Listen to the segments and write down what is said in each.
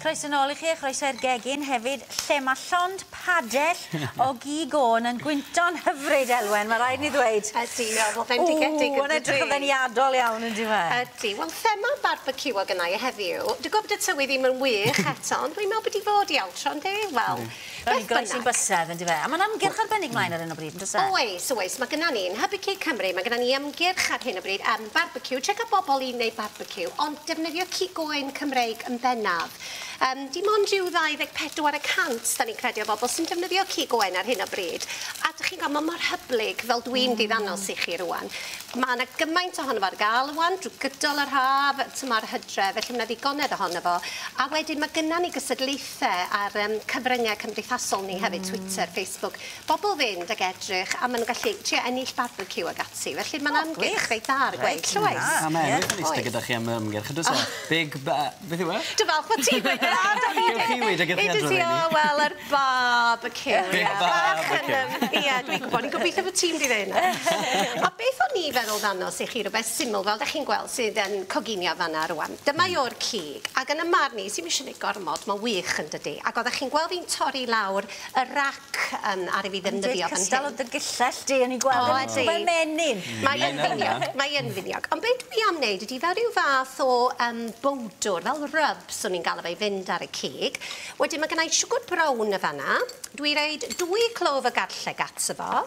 Croeso nôl i chi, croeso'r gegin hefyd, lle mae llond padell o Cig Oen yn gwynto'n hyfryd, Elwen, mae rhaid ni ddweud. Ydy, fel fendigedig. Yn edrych yn ddeniadol iawn, ydy fe? Ydy, wel, thema barbeciw o gynnau heddiw. Dwi'n gwybod y tywydd ddim yn wych eto, ond dwi'n meddwl bod i fod i awtro, ynddi? Wel, beth bynnag. Bysedd, ydy fe. A mae'n amgyrch arbennig mlaen ar hyn o bryd, yn dysau? Oes. Mae gyda ni'n Hyfryd Cymru, mae gyda ni amgyrch ar hyn o bryd am barbeciw. Check a bobl i'n neud barbeciw, ond defnyddio Cig Oen Cymreig yn bennaf. Dim ond ryw 24% da ni'n credu o bobl sy'n defnyddio Cig Oen ar hyn o bryd. A dych chi'n gwybod, mae mor hyblyg fel dwi'n ddiddannol i chi rwan. Mae yna gymaint ohono fo ar gael rwan, drwy gydol yr haf, tyma'r hydre, felly mae ddigonedd ohono fo. A wedyn mae gyda ni gystadlaethau ar cyfryngau cymdeithasol ni hefyd, Twitter, Facebook. Bobl fynd ag edrych, a maen nhw'n gallu trio ennill barbeciw ag ati. Felly mae'n amgylch reit ar gweud, llwys. A mae'n eithaf eistedd gyda chi am ymgyrch, ydw so? Beth yw e? Dwi'n falch bod ti'n gweud Gewch chi wedi gyrchiadro ni? Wel, yr barbeciw. Ie, dwi'n gwybod, ni'n gobeithio bod ti'n di ddweud. A beth o'n ni feddwl ddanos i chi rhywbeth syml, fel da chi'n gweld sydd yn coginio fanna rwan. Dyma o'r cig, ac yn y marn ni, sy'n eisiau gwneud gormod, mae'n wych yn dydi. Ac oeddech chi'n gweld fi'n torri lawr y rac ar ei fi ddefnyddio fan hyn. Cystal o dy gyllell di, yn ei gweld yn menyn. Mae'n finiog. Ond beth dwi am wneud ydy fel rhyw fath o bowdwr, fel rybs o'n i'n gael fe i fynd ar y cig. Wedyn mae gennau siwgr brown y fanna. Dwi'n rhaid 2 clov o garlleg ato fo.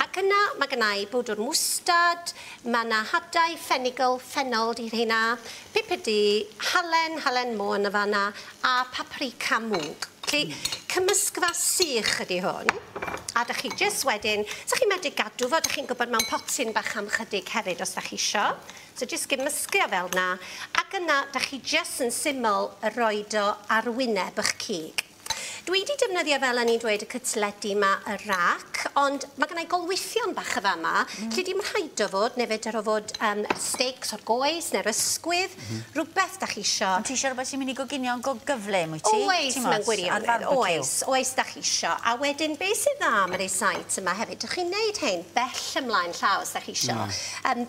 Ac yna mae gennau bowdwr mwstard, mae yna hadau, ffenigl, di rheina, pupur di, Halen Môn y fanna, a paprica mwg. Felly, cymysgfa sych ydy hwn. A da chi jyst wedyn, sa chi'n medru gadw fo, da chi'n gwybod mewn potyn bach am chydig hefyd os da chi isio. So jyst gymysgio fel na. Ac yna, da chi jyst yn syml roed o ar wyneb eich cig. Dwi wedi defnyddio fel o'n i'n dweud y cytledi yma y rac, ond mae gennau golwythion bach y fama, lle dim rhaid o fod, neu fedr o fod steaks o'r goes, neu'r ysgwydd, rhywbeth da chi isio. Ond ti eisiau rhywbeth sy'n mynd i goginio'n gyflym, wyt ti? Oes, mewn gwirionedd, oes da chi isio. A wedyn, beth sydd dda am yr eisait yma hefyd, dych chi'n neud hyn bell ymlaen llaw os da chi isio.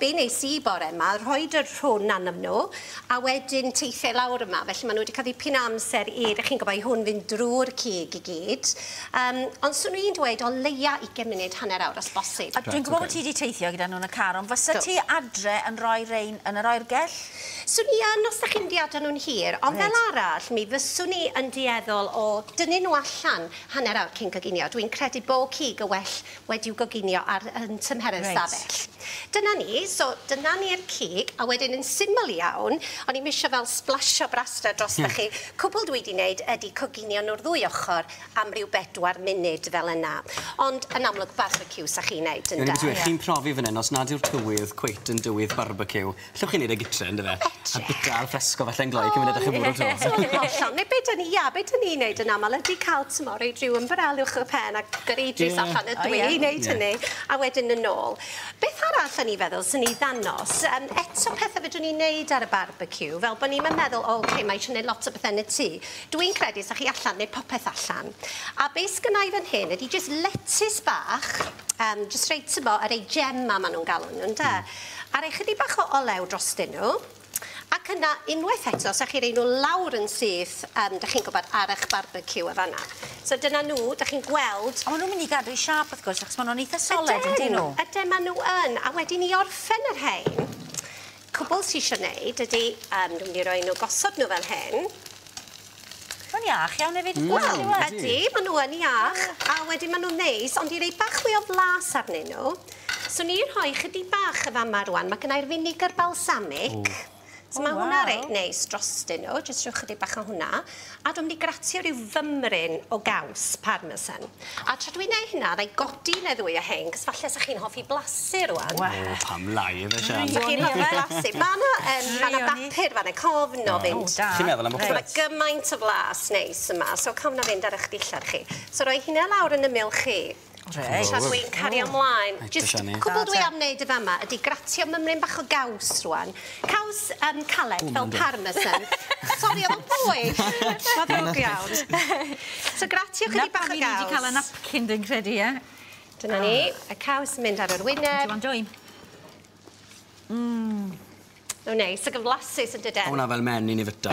Be nes i bore yma, rhoed yr rhwn anam nhw, a wedyn teithio lawr yma, felly maen nhw wedi cael dipyn amser i, dych chi'n gwybod, i hwn fynd drwy'r cig i gyd. Ond swn i'n dweud o leia 20 munud hanner awr os bosib. A dwi'n gwybod bod ti wedi teithio gyda nhw'n y car, ond fysa ti adre yn rhoi rein yn yr oergell? Swn i yn os da chi'n diadau nhw'n hir, ond fel arall, mi fyswn i yn dieddol o dynnu nhw allan hanner awr cyn goginio. Dwi'n credu bod cig y well wedi'w goginio yn tymheredd stafell. Dyna ni, so dyna ni'r cig, a wedyn yn syml iawn, o'n i'n misio fel splasio brasta dros da chi. Cwbl dwi wedi wneud ydy coginio nhw'r ddwy ochr am ryw 4 munud fel yna. Ond yn amlwg barbeciw sa chi'n neud yn da. Chi'n profi fan hyn, os nad yw'r tywydd cweit yn dywydd barbeciw, llwch chi'n neud y gytre, ynddo fe? A bita ar ffresco falle yn gloi, cyn mynd edrych y bwrw to. Neu beth ni'n neud yn aml ydy cael tymor i rhyw ymbrelwch y pen a gyrridris allan y dwi i neud hynny, a wedyn yn ôl. Beth arall yn ei feddwl sy'n ei ddanos, eto pethau fydwn ni'n neud ar y barbeciw, fel bod ni'n meddwl, oce, mae eisiau neud lot o bethau yn y tŷ. Dwi'n credu sa chi allan neu popeth allan. A beth sgynnau fan hyn ydy jyst letys bach, jyst reit tymo, yr ei gemma maen nhw'n galw nhw'n da. A rei chydig bach o olew drostyn nhw. Ac yna, unwaith eto, sa chi rei nhw lawr yn syth, da chi'n gwybod, ar eich barbeciw y fanna. So dyna nhw, da chi'n gweld... A maen nhw'n mynd i gadw i siap, wrth gwrs, achos maen nhw'n eitha soled, ydy nhw? Ydyn, maen nhw yn. A wedyn ni orffen yr hein, cwbl sy'n eisiau gwneud ydy, dwi'n mynd i roi nhw gosod nhw fel hyn. Mae'n iach iawn hefyd. Wel, ydy, maen nhw yn iach. A wedyn maen nhw'n neis, ond i rei bach fwy o flas arnyn nhw. So ni'n rhoi chydig bach y fama rwan. Mae gennau'r finegr balsamig. So mae hwnna reit neis drostyn nhw, jyst rhyw chydig bach o hwnna. A dwi'n mynd i gratio rhyw fymryn o gaws parmesan. A tra dwi'n neud hynna, ddau godi neu ddwy o hein, cos falle sa chi'n hoffi blasu rwan. Pam lai efo sian. Sa chi'n hoffi blasu. Mae yna bapur fan y cofno fynd. Chi'n meddwl am y Mae gymaint o blas neis yma, so cofno fynd ar eich dillad chi. So roi hynna lawr yn y mil chi. Tra dwi'n cario ymlaen. Cwbl dwi am wneud y fama ydy gratio mymryn bach o gaws rwan. Caws caled fel parmesan. Sori, oedd o'n bwyd. Mae'n ddrwg iawn. So gratio chydig bach o gaws. Ni wedi cael y napkin dwi'n credu, ie? Dyna ni. Y caws yn mynd ar yr wyneb. Ti'n dwy? O neis, y gyflasus yn dydyn. Hwna fel menyn i fyta.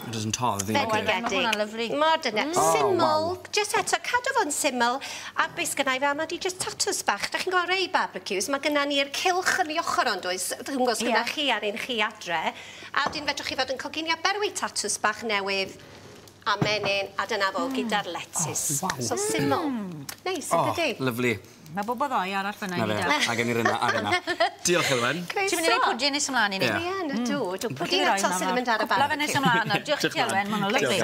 It doesn't toddi. Fenigedig. Ma' hwnna'n lyfli. Mor dyna. Syml. Just eto, cadw fo'n syml. A beth gynnau fe, mae di just tatws bach. Da chi'n gweld rei barbecues, mae gynna ni'r cylch yn ei ochr ond oes. Dwi'n gwybod gyda chi ar un chi adre. A wedyn fedrwch chi fod yn coginio berwi tatws bach newydd a menyn, a dyna fo gyda'r letys. So syml. Neis, yn dydi? Lyfli. Mae bobl ddoi arall fyna i ni da. A gen i'r yna ar yna. Diolch, Elwen. Ti'n mynd i rei pwdyn nes ymlaen i ni? Ie, ydw. Pwdyn ato sydd yn mynd ar y barbecue. Cwpla fe nes ymlaen. Diolch ti, Elwen. Mae'n lyfli.